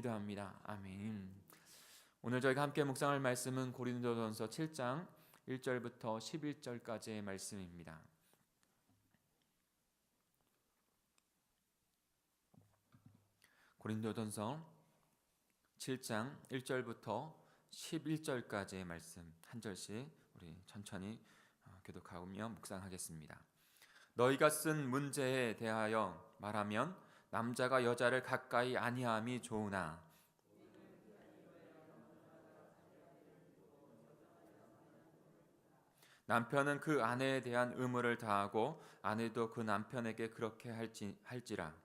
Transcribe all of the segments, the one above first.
기도합니다. 아멘. 오늘 저희가 함께 묵상할 말씀은 고린도전서 7장 1절부터 11절까지의 말씀입니다. 고린도전서 7장 1절부터 11절까지의 말씀 한 절씩 우리 천천히 교독하며 묵상하겠습니다. 너희가 쓴 문제에 대하여 말하면 남자가 여자를 가까이 아니함이 좋으나 남편은 그 아내에 대한 의무를 다하고 아내도 그 남편에게 그렇게 할지라.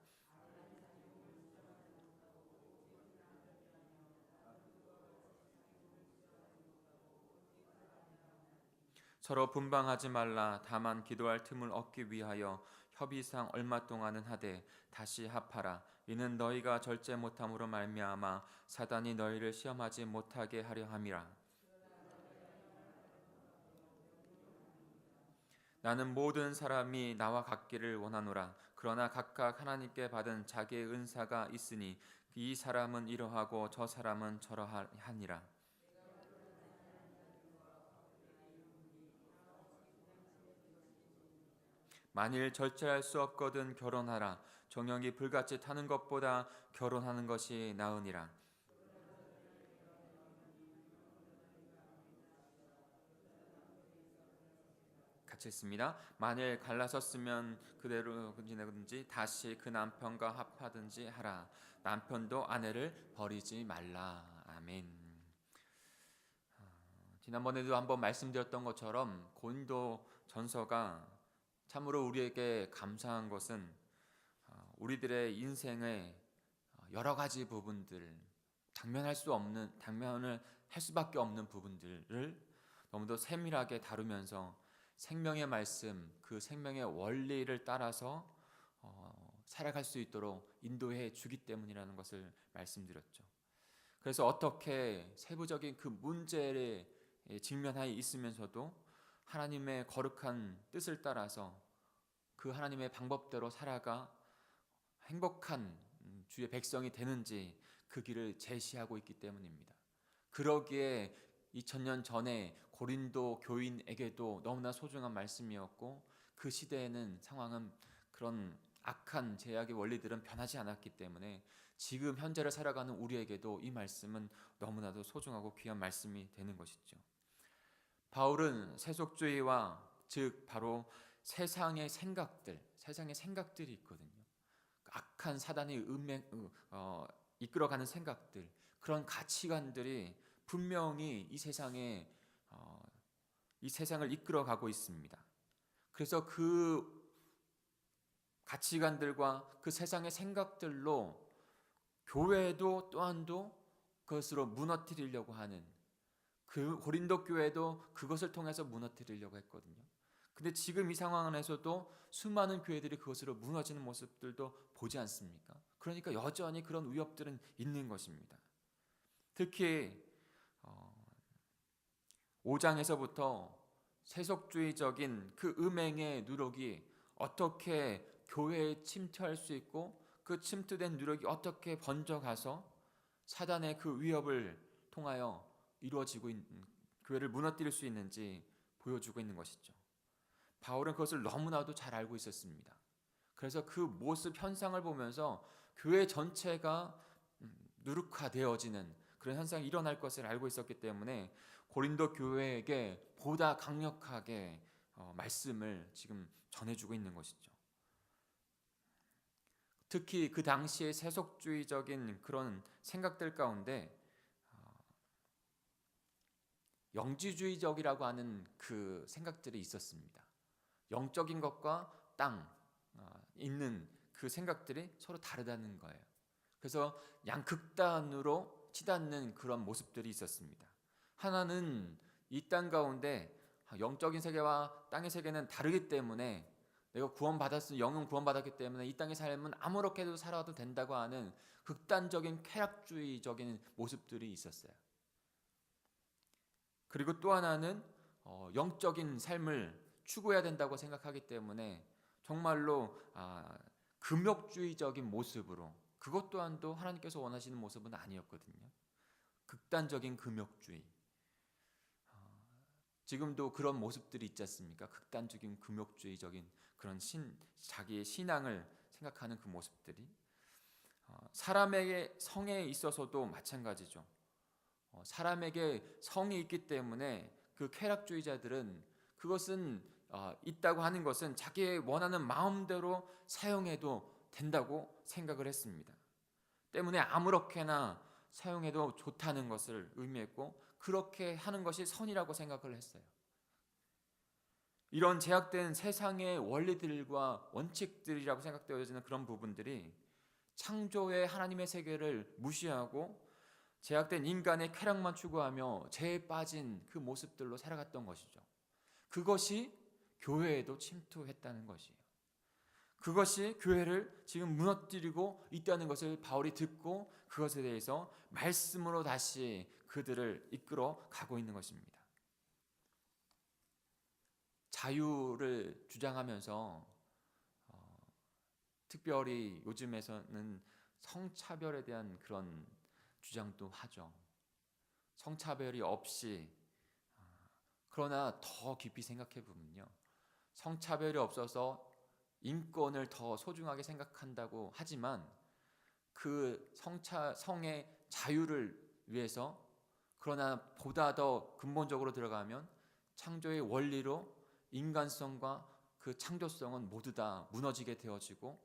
서로 분방하지 말라. 다만 기도할 틈을 얻기 위하여 협의상 얼마 동안은 하되 다시 합하라. 이는 너희가 절제 못함으로 말미암아 사단이 너희를 시험하지 못하게 하려 함이라. 나는 모든 사람이 나와 같기를 원하노라. 그러나 각각 하나님께 받은 자기의 은사가 있으니 이 사람은 이러하고 저 사람은 저러하니라. 만일 절제할 수 없거든 결혼하라. 정욕이 불같이 타는 것보다 결혼하는 것이 나으니라. 같이 있습니다. 만일 갈라섰으면 그대로 지내든지 다시 그 남편과 합하든지 하라. 남편도 아내를 버리지 말라. 아멘. 지난번에도 한번 말씀드렸던 것처럼 고린도 전서가 참으로 우리에게 감사한 것은 우리들의 인생의 여러 가지 부분들, 당면을 할 수밖에 없는 부분들을 너무도 세밀하게 다루면서 생명의 말씀, 그 생명의 원리를 따라서 살아갈 수 있도록 인도해 주기 때문이라는 것을 말씀드렸죠. 그래서 어떻게 세부적인 그 문제에 직면하여 있으면서도 하나님의 거룩한 뜻을 따라서 그 하나님의 방법대로 살아가 행복한 주의 백성이 되는지 그 길을 제시하고 있기 때문입니다. 그러기에 2000년 전에 고린도 교인에게도 너무나 소중한 말씀이었고 그 시대에는 상황은 그런 악한 제약의 원리들은 변하지 않았기 때문에 지금 현재를 살아가는 우리에게도 이 말씀은 너무나도 소중하고 귀한 말씀이 되는 것이죠. 바울은 세속주의와 즉 바로 세상의 생각들이 있거든요. 악한 사단의 이끌어가는 생각들, 그런 가치관들이 분명히 이 세상을 이끌어가고 있습니다. 그래서 그 가치관들과 그 세상의 생각들로 교회도 또한도 그것으로 무너뜨리려고 하는, 그 고린도 교회도 그것을 통해서 무너뜨리려고 했거든요. 근데 지금 이 상황에서도 수많은 교회들이 그것으로 무너지는 모습들도 보지 않습니까? 그러니까 여전히 그런 위협들은 있는 것입니다. 특히 5장에서부터 세속주의적인 그 음행의 누룩이 어떻게 교회에 침투할 수 있고 그 침투된 누룩이 어떻게 번져가서 사단의 그 위협을 통하여 이루어지고 있는, 교회를 무너뜨릴 수 있는지 보여주고 있는 것이죠. 바울은 그것을 너무나도 잘 알고 있었습니다. 그래서 그 모습 현상을 보면서 교회 전체가 누룩화되어지는 그런 현상이 일어날 것을 알고 있었기 때문에 고린도 교회에게 보다 강력하게 말씀을 지금 전해주고 있는 것이죠. 특히 그 당시의 세속주의적인 그런 생각들 가운데 영지주의적이라고 하는 그 생각들이 있었습니다. 영적인 것과 땅 있는 그 생각들이 서로 다르다는 거예요. 그래서 양극단으로 치닫는 그런 모습들이 있었습니다. 하나는 이 땅 가운데 영적인 세계와 땅의 세계는 다르기 때문에 내가 영은 구원받았기 때문에 이 땅의 삶은 아무렇게도 살아도 된다고 하는 극단적인 쾌락주의적인 모습들이 있었어요. 그리고 또 하나는 영적인 삶을 추구해야 된다고 생각하기 때문에 정말로 금욕주의적인 모습으로, 그것 또한도 하나님께서 원하시는 모습은 아니었거든요. 극단적인 금욕주의. 지금도 그런 모습들이 있지 않습니까? 극단적인 금욕주의적인 그런 자기의 신앙을 생각하는 그 모습들이 사람에게 성에 있어서도 마찬가지죠. 사람에게 성이 있기 때문에 그 쾌락주의자들은 그것은 있다고 하는 것은 자기의 원하는 마음대로 사용해도 된다고 생각을 했습니다. 때문에 아무렇게나 사용해도 좋다는 것을 의미했고 그렇게 하는 것이 선이라고 생각을 했어요. 이런 제약된 세상의 원리들과 원칙들이라고 생각되어지는 그런 부분들이 창조의 하나님의 세계를 무시하고 제약된 인간의 쾌락만 추구하며 죄에 빠진 그 모습들로 살아갔던 것이죠. 그것이 교회에도 침투했다는 것이에요. 그것이 교회를 지금 무너뜨리고 있다는 것을 바울이 듣고 그것에 대해서 말씀으로 다시 그들을 이끌어 가고 있는 것입니다. 자유를 주장하면서 특별히 요즘에서는 성차별에 대한 그런 주장도 하죠. 성차별이 없이 그러나 더 깊이 생각해 보면요. 성차별이 없어서 인권을 더 소중하게 생각한다고 하지만 그 성의 자유를 위해서 그러나 보다 더 근본적으로 들어가면 창조의 원리로 인간성과 그 창조성은 모두 다 무너지게 되어지고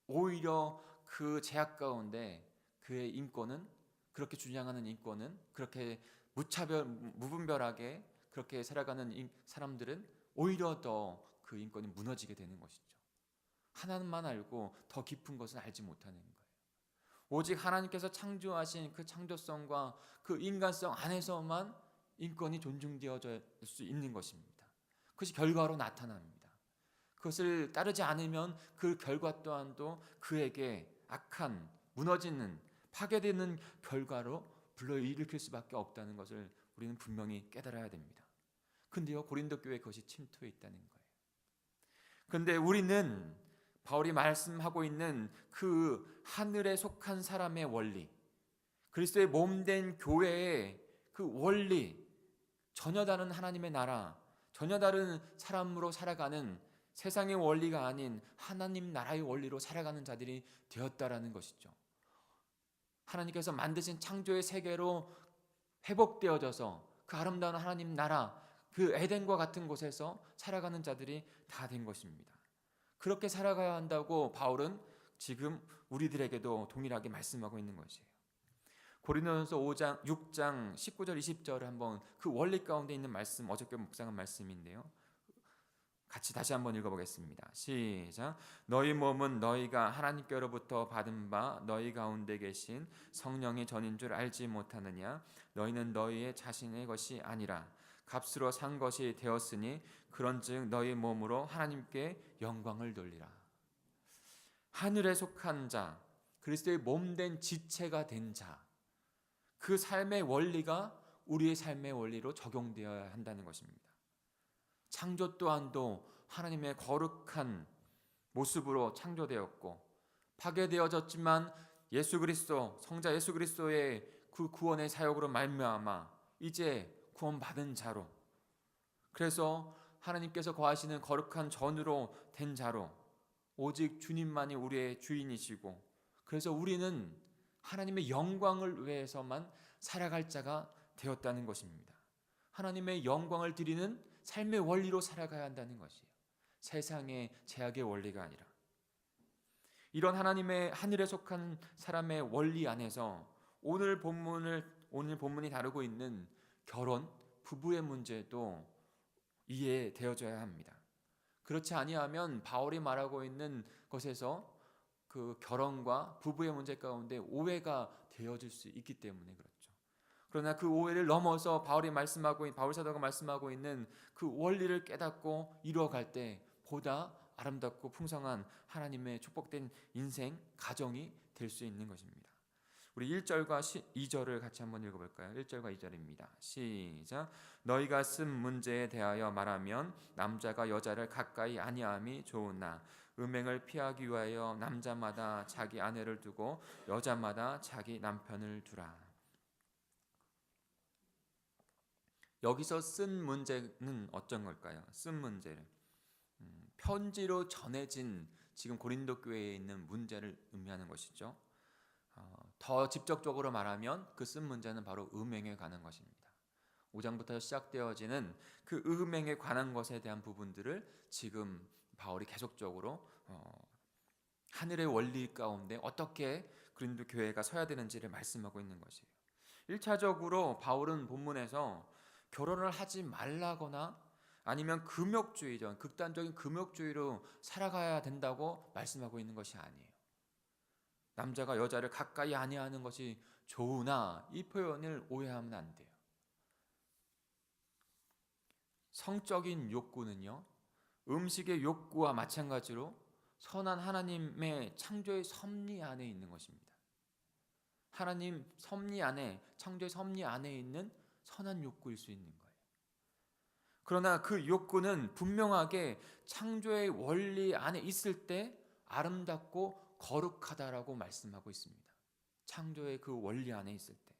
오히려 그 제약 가운데 그의 인권은 그렇게 주장하는 인권은 그렇게 무분별하게 그렇게 살아가는 사람들은 오히려 더 그 인권이 무너지게 되는 것이죠. 하나님만 알고 더 깊은 것은 알지 못하는 거예요. 오직 하나님께서 창조하신 그 창조성과 그 인간성 안에서만 인권이 존중되어질 수 있는 것입니다. 그것이 결과로 나타납니다. 그것을 따르지 않으면 그 결과 또한도 그에게 악한, 무너지는, 파괴되는 결과로 불러일으킬 수밖에 없다는 것을 우리는 분명히 깨달아야 됩니다. 근데요, 고린도 교회에 그것이 침투해 있다는 거예요. 근데 우리는 바울이 말씀하고 있는 그 하늘에 속한 사람의 원리, 그리스도의 몸된 교회의 그 원리, 전혀 다른 하나님의 나라, 전혀 다른 사람으로 살아가는 세상의 원리가 아닌 하나님 나라의 원리로 살아가는 자들이 되었다라는 것이죠. 하나님께서 만드신 창조의 세계로 회복되어져서 그 아름다운 하나님 나라, 그 에덴과 같은 곳에서 살아가는 자들이 다 된 것입니다. 그렇게 살아가야 한다고 바울은 지금 우리들에게도 동일하게 말씀하고 있는 것이에요. 고린도전서 6장 19절 20절을 한번 그 원리 가운데 있는 말씀, 어저께 묵상한 말씀인데요. 같이 다시 한번 읽어보겠습니다. 시작. 너희 몸은 너희가 하나님께로부터 받은 바 너희 가운데 계신 성령의 전인 줄 알지 못하느냐. 너희는 너희의 자신의 것이 아니라 값으로 산 것이 되었으니 그런즉 너희 몸으로 하나님께 영광을 돌리라. 하늘에 속한 자, 그리스도의 몸된 지체가 된 자, 그 삶의 원리가 우리의 삶의 원리로 적용되어야 한다는 것입니다. 창조 또한도 하나님의 거룩한 모습으로 창조되었고 파괴되어졌지만 예수 그리스도, 성자 예수 그리스도의 그 구원의 사역으로 말미암아 이제 구원받은 자로, 그래서 하나님께서 거하시는 거룩한 전으로 된 자로 오직 주님만이 우리의 주인이시고, 그래서 우리는 하나님의 영광을 위해서만 살아갈 자가 되었다는 것입니다. 하나님의 영광을 드리는 삶의 원리로 살아가야 한다는 것이에요. 세상의 제약의 원리가 아니라. 이런 하나님의 하늘에 속한 사람의 원리 안에서 오늘 본문이 다루고 있는 결혼, 부부의 문제도 이해되어져야 합니다. 그렇지 아니하면 바울이 말하고 있는 것에서 그 결혼과 부부의 문제 가운데 오해가 되어질 수 있기 때문에 그렇죠. 그러나 그 오해를 넘어서 바울 사도가 말씀하고 있는 그 원리를 깨닫고 이루어갈 때 보다 아름답고 풍성한 하나님의 축복된 인생, 가정이 될 수 있는 것입니다. 우리 1절과 2절을 같이 한번 읽어볼까요? 1절과 2절입니다. 시작. 너희가 쓴 문제에 대하여 말하면 남자가 여자를 가까이 아니함이 좋으나 음행을 피하기 위하여 남자마다 자기 아내를 두고 여자마다 자기 남편을 두라. 여기서 쓴 문제는 어떤 걸까요? 쓴 문제를 편지로 전해진 지금 고린도 교회에 있는 문제를 의미하는 것이죠. 더 직접적으로 말하면 그 쓴 문제는 바로 음행에 관한 것입니다. 5장부터 시작되어지는 그 음행에 관한 것에 대한 부분들을 지금 바울이 계속적으로 하늘의 원리 가운데 어떻게 고린도 교회가 서야 되는지를 말씀하고 있는 것이에요. 1차적으로 바울은 본문에서 결혼을 하지 말라거나 아니면 금욕주의죠. 극단적인 금욕주의로 살아가야 된다고 말씀하고 있는 것이 아니에요. 남자가 여자를 가까이 아니하는 것이 좋으나 이 표현을 오해하면 안 돼요. 성적인 욕구는요, 음식의 욕구와 마찬가지로 선한 하나님의 창조의 섭리 안에 있는 것입니다. 하나님 섭리 안에, 창조의 섭리 안에 있는 선한 욕구일 수 있는 거예요. 그러나 그 욕구는 분명하게 창조의 원리 안에 있을 때 아름답고 거룩하다라고 말씀하고 있습니다. 창조의 그 원리 안에 있을 때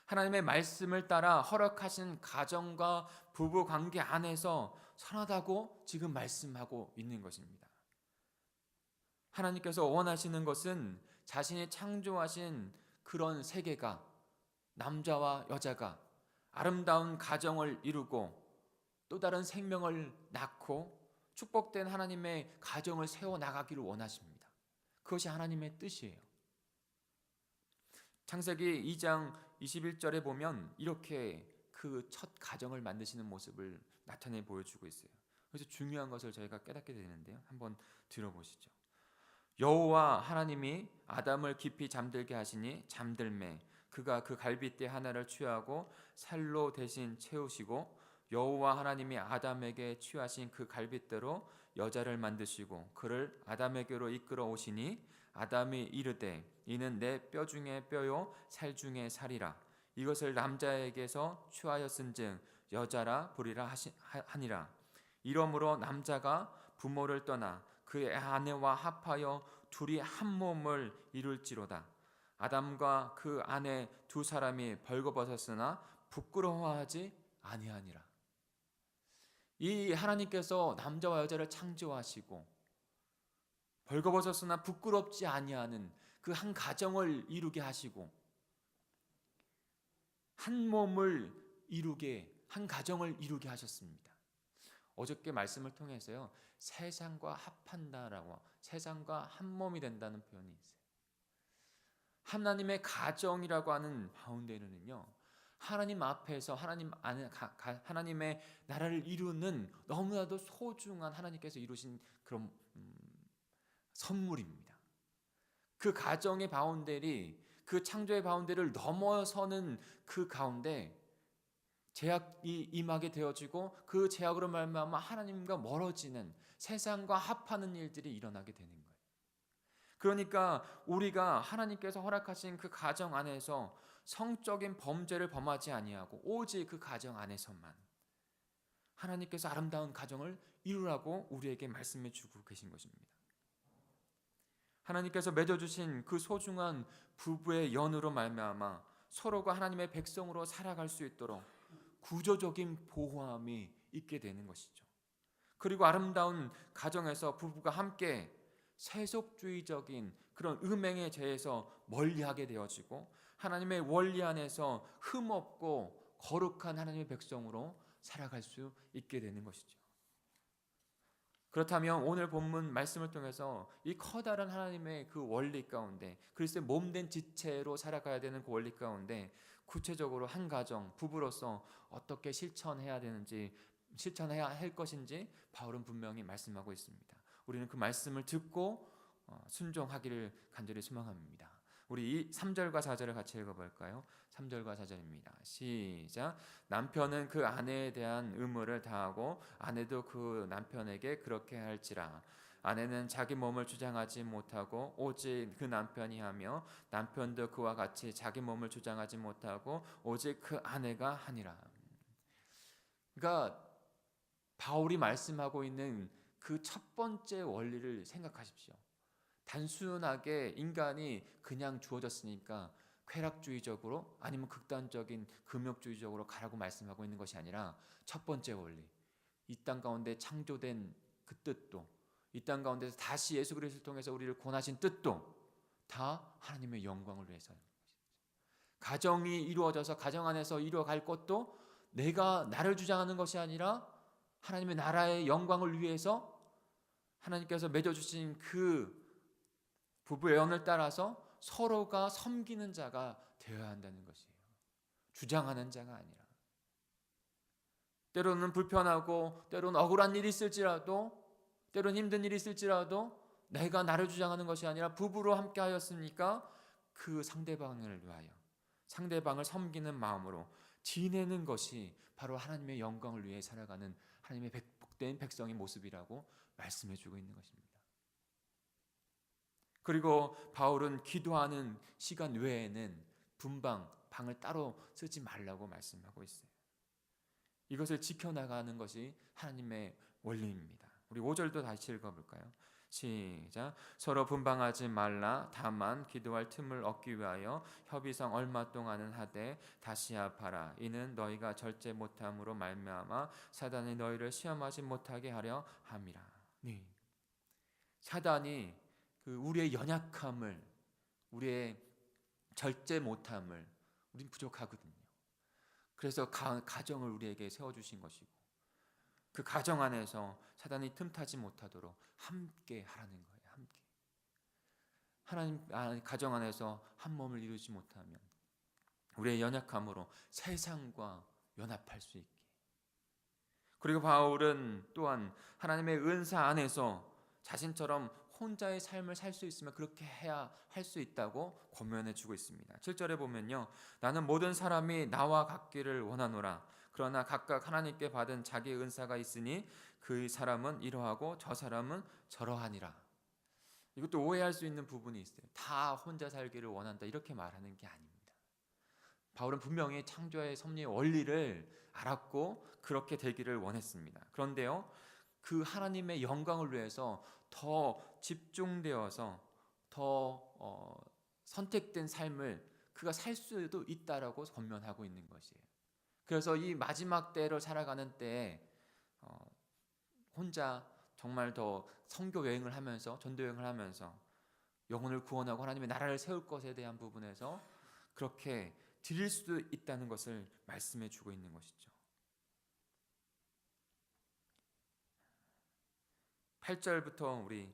하나님의 말씀을 따라 허락하신 가정과 부부 관계 안에서 선하다고 지금 말씀하고 있는 것입니다. 하나님께서 원하시는 것은 자신이 창조하신 그런 세계가, 남자와 여자가 아름다운 가정을 이루고 또 다른 생명을 낳고 축복된 하나님의 가정을 세워나가기를 원하십니다. 그것이 하나님의 뜻이에요. 창세기 2장 21절에 보면 이렇게 그 첫 가정을 만드시는 모습을 나타내 보여주고 있어요. 그래서 중요한 것을 저희가 깨닫게 되는데요. 한번 들어보시죠. 여호와 하나님이 아담을 깊이 잠들게 하시니 잠들매 그가 그 갈빗대 하나를 취하고 살로 대신 채우시고 여호와 하나님이 아담에게 취하신 그 갈빗대로 여자를 만드시고 그를 아담에게로 이끌어 오시니 아담이 이르되 이는 내 뼈 중에 뼈요 살 중에 살이라 이것을 남자에게서 취하였은즉 여자라 부리라 하니라. 이러므로 남자가 부모를 떠나 그의 아내와 합하여 둘이 한 몸을 이룰지로다. 아담과 그 아내 두 사람이 벌거벗었으나 부끄러워하지 아니하니라. 이 하나님께서 남자와 여자를 창조하시고 벌거벗었으나 부끄럽지 아니하는 그 한 가정을 이루게 하시고 한 몸을 이루게, 한 가정을 이루게 하셨습니다. 어저께 말씀을 통해서요, 세상과 합한다라고, 세상과 한 몸이 된다는 표현이 있어요. 하나님의 가정이라고 하는 가운데는요, 하나님 앞에서 하나님의 나라를 이루는 너무나도 소중한 하나님께서 이루신 그런 선물입니다. 그 가정의 바운더리, 그 창조의 바운더리를 넘어서는 그 가운데 제약이 임하게 되어지고 그 제약으로 말미암아 하나님과 멀어지는, 세상과 합하는 일들이 일어나게 되는 거예요. 그러니까 우리가 하나님께서 허락하신 그 가정 안에서 성적인 범죄를 범하지 아니하고 오직 그 가정 안에서만 하나님께서 아름다운 가정을 이루라고 우리에게 말씀해 주고 계신 것입니다. 하나님께서 맺어주신 그 소중한 부부의 연으로 말미암아 서로가 하나님의 백성으로 살아갈 수 있도록 구조적인 보호함이 있게 되는 것이죠. 그리고 아름다운 가정에서 부부가 함께 세속주의적인 그런 음행에 대해서 멀리하게 되어지고 하나님의 원리 안에서 흠없고 거룩한 하나님의 백성으로 살아갈 수 있게 되는 것이죠. 그렇다면 오늘 본문 말씀을 통해서 이 커다란 하나님의 그 원리 가운데, 그리스도의 몸된 지체로 살아가야 되는 그 원리 가운데 구체적으로 한 가정, 부부로서 어떻게 실천해야 되는지, 실천해야 할 것인지 바울은 분명히 말씀하고 있습니다. 우리는 그 말씀을 듣고 순종하기를 간절히 소망합니다. 우리 이 3절과 4절을 같이 읽어볼까요? 3절과 4절입니다. 시작. 남편은 그 아내에 대한 의무를 다하고 아내도 그 남편에게 그렇게 할지라. 아내는 자기 몸을 주장하지 못하고 오직 그 남편이 하며 남편도 그와 같이 자기 몸을 주장하지 못하고 오직 그 아내가 하니라. 그러니까 바울이 말씀하고 있는 그 첫 번째 원리를 생각하십시오. 단순하게 인간이 그냥 주어졌으니까 쾌락주의적으로 아니면 극단적인 금욕주의적으로 가라고 말씀하고 있는 것이 아니라 첫 번째 원리, 이 땅 가운데 창조된 그 뜻도, 이 땅 가운데서 다시 예수 그리스도를 통해서 우리를 구원하신 뜻도 다 하나님의 영광을 위해서예요. 가정이 이루어져서 가정 안에서 이루어갈 것도 내가 나를 주장하는 것이 아니라 하나님의 나라의 영광을 위해서 하나님께서 맺어주신 그 부부의 언을 따라서 서로가 섬기는 자가 되어야 한다는 것이에요. 주장하는 자가 아니라. 때로는 불편하고 때로는 억울한 일이 있을지라도 때로는 힘든 일이 있을지라도 내가 나를 주장하는 것이 아니라 부부로 함께 하였으니까 그 상대방을 위하여 상대방을 섬기는 마음으로 지내는 것이 바로 하나님의 영광을 위해 살아가는 하나님의 복된 백성의 모습이라고 말씀해 주고 있는 것입니다. 그리고 바울은 기도하는 시간 외에는 방을 따로 쓰지 말라고 말씀하고 있어요. 이것을 지켜나가는 것이 하나님의 원리입니다. 우리 5절도 다시 읽어볼까요? 시작. 서로 분방하지 말라. 다만 기도할 틈을 얻기 위하여 협의성 얼마 동안은 하되 다시 합하라. 이는 너희가 절제 못함으로 말미암아 사단이 너희를 시험하지 못하게 하려 함이라. 네. 사단이 우리의 연약함을, 우리의 절제 못함을, 우린 부족하거든요. 그래서 가정을 우리에게 세워주신 것이고 그 가정 안에서 사단이 틈타지 못하도록 함께 하라는 거예요. 함께. 하나님 가정 안에서 한 몸을 이루지 못하면 우리의 연약함으로 세상과 연합할 수 있게. 그리고 바울은 또한 하나님의 은사 안에서 자신처럼 혼자의 삶을 살 수 있으면 그렇게 해야 할 수 있다고 권면해 주고 있습니다. 7절에 보면요. 나는 모든 사람이 나와 같기를 원하노라. 그러나 각각 하나님께 받은 자기의 은사가 있으니 그 사람은 이러하고 저 사람은 저러하니라. 이것도 오해할 수 있는 부분이 있어요. 다 혼자 살기를 원한다 이렇게 말하는 게 아닙니다. 바울은 분명히 창조의 섭리의 원리를 알았고 그렇게 되기를 원했습니다. 그런데요. 그 하나님의 영광을 위해서 더 집중되어서 더 선택된 삶을 그가 살 수도 있다라고 권면하고 있는 것이에요. 그래서 이 마지막 때를 살아가는 때에 혼자 정말 더 선교 여행을 하면서 전도 여행을 하면서 영혼을 구원하고 하나님의 나라를 세울 것에 대한 부분에서 그렇게 드릴 수도 있다는 것을 말씀해 주고 있는 것이죠. 8절부터 우리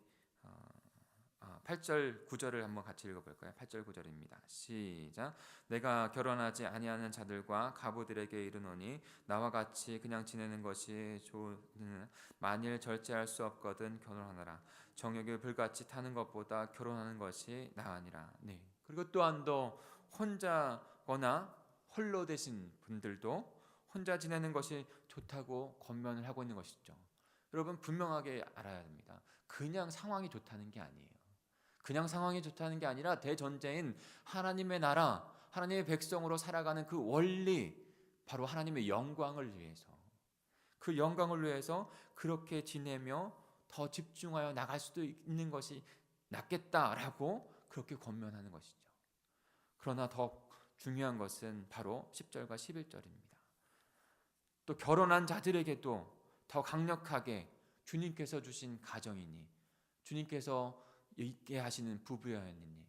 8절 9절을 한번 같이 읽어볼까요? 8절 9절입니다. 시작. 내가 결혼하지 아니하는 자들과 가부들에게 이르노니 나와 같이 그냥 지내는 것이 좋으나 만일 절제할 수 없거든 결혼하노라. 정욕을 불같이 타는 것보다 결혼하는 것이 나으니라. 네. 그리고 또한 더 혼자거나 홀로 되신 분들도 혼자 지내는 것이 좋다고 권면을 하고 있는 것이죠. 여러분 분명하게 알아야 됩니다. 그냥 상황이 좋다는 게 아니에요. 그냥 상황이 좋다는 게 아니라 대전제인 하나님의 나라, 하나님의 백성으로 살아가는 그 원리, 바로 하나님의 영광을 위해서, 그 영광을 위해서 그렇게 지내며 더 집중하여 나갈 수도 있는 것이 낫겠다라고 그렇게 권면하는 것이죠. 그러나 더 중요한 것은 바로 10절과 11절입니다. 또 결혼한 자들에게도 더 강력하게 주님께서 주신 가정이니 주님께서 있게 하시는 부부여인이니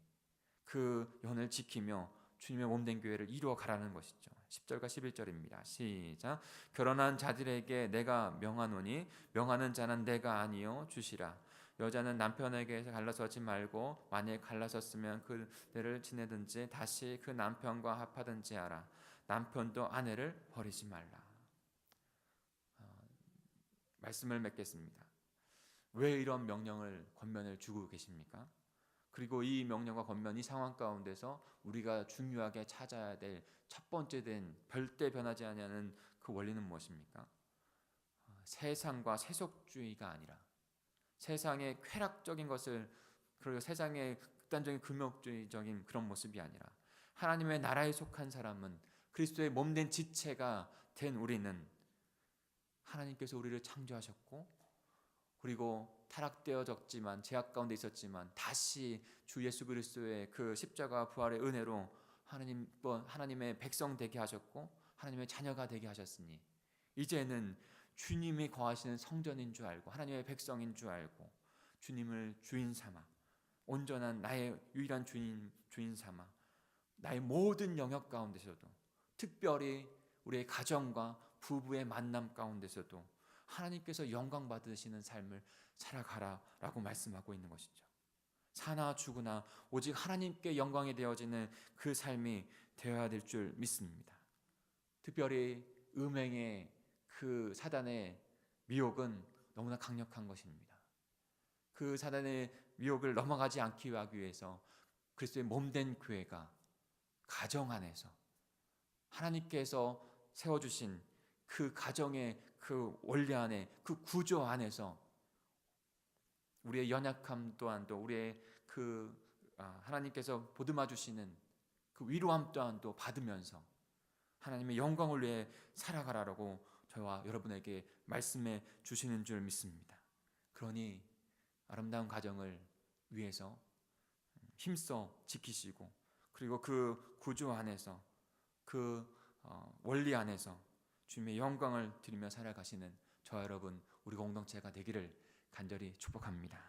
그 연을 지키며 주님의 몸된 교회를 이루어 가라는 것이죠. 10절과 11절입니다. 시작. 결혼한 자들에게 내가 명하노니 명하는 자는 내가 아니요 주시라. 여자는 남편에게 갈라서지 말고 만일 갈라섰으면 그들을 지내든지 다시 그 남편과 합하든지 하라. 남편도 아내를 버리지 말라. 말씀을 맺겠습니다. 왜 이런 명령을 권면을 주고 계십니까? 그리고 이 명령과 권면, 이 상황 가운데서 우리가 중요하게 찾아야 될 첫 번째 된 절대 변하지 아니하는 그 원리는 무엇입니까? 세상과 세속주의가 아니라 세상의 쾌락적인 것을, 그리고 세상의 극단적인 금욕주의적인 그런 모습이 아니라 하나님의 나라에 속한 사람은, 그리스도의 몸된 지체가 된 우리는 하나님께서 우리를 창조하셨고 그리고 타락되어졌지만 죄악 가운데 있었지만 다시 주 예수 그리스도의 그 십자가 부활의 은혜로 하나님의 백성 되게 하셨고 하나님의 자녀가 되게 하셨으니 이제는 주님이 거하시는 성전인 줄 알고 하나님의 백성인 줄 알고 주님을 주인 삼아 온전한 나의 유일한 주인 삼아 나의 모든 영역 가운데서도 특별히 우리의 가정과 부부의 만남 가운데서도 하나님께서 영광 받으시는 삶을 살아가라라고 말씀하고 있는 것이죠. 사나 죽으나 오직 하나님께 영광이 되어지는 그 삶이 되어야 될 줄 믿습니다. 특별히 음행의 그 사단의 미혹은 너무나 강력한 것입니다. 그 사단의 미혹을 넘어가지 않기 위해서 그리스도의 몸된 교회가 가정 안에서 하나님께서 세워주신 그 가정의 그 원리 안에 그 구조 안에서 우리의 연약함 또한도 우리의 하나님께서 보듬어 주시는 그 위로함 또한도 받으면서 하나님의 영광을 위해 살아가라라고 저와 여러분에게 말씀해 주시는 줄 믿습니다. 그러니 아름다운 가정을 위해서 힘써 지키시고 그리고 그 구조 안에서 그 원리 안에서 주님의 영광을 드리며 살아가시는 저와 여러분 우리 공동체가 되기를 간절히 축복합니다.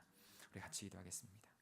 우리 같이 기도하겠습니다.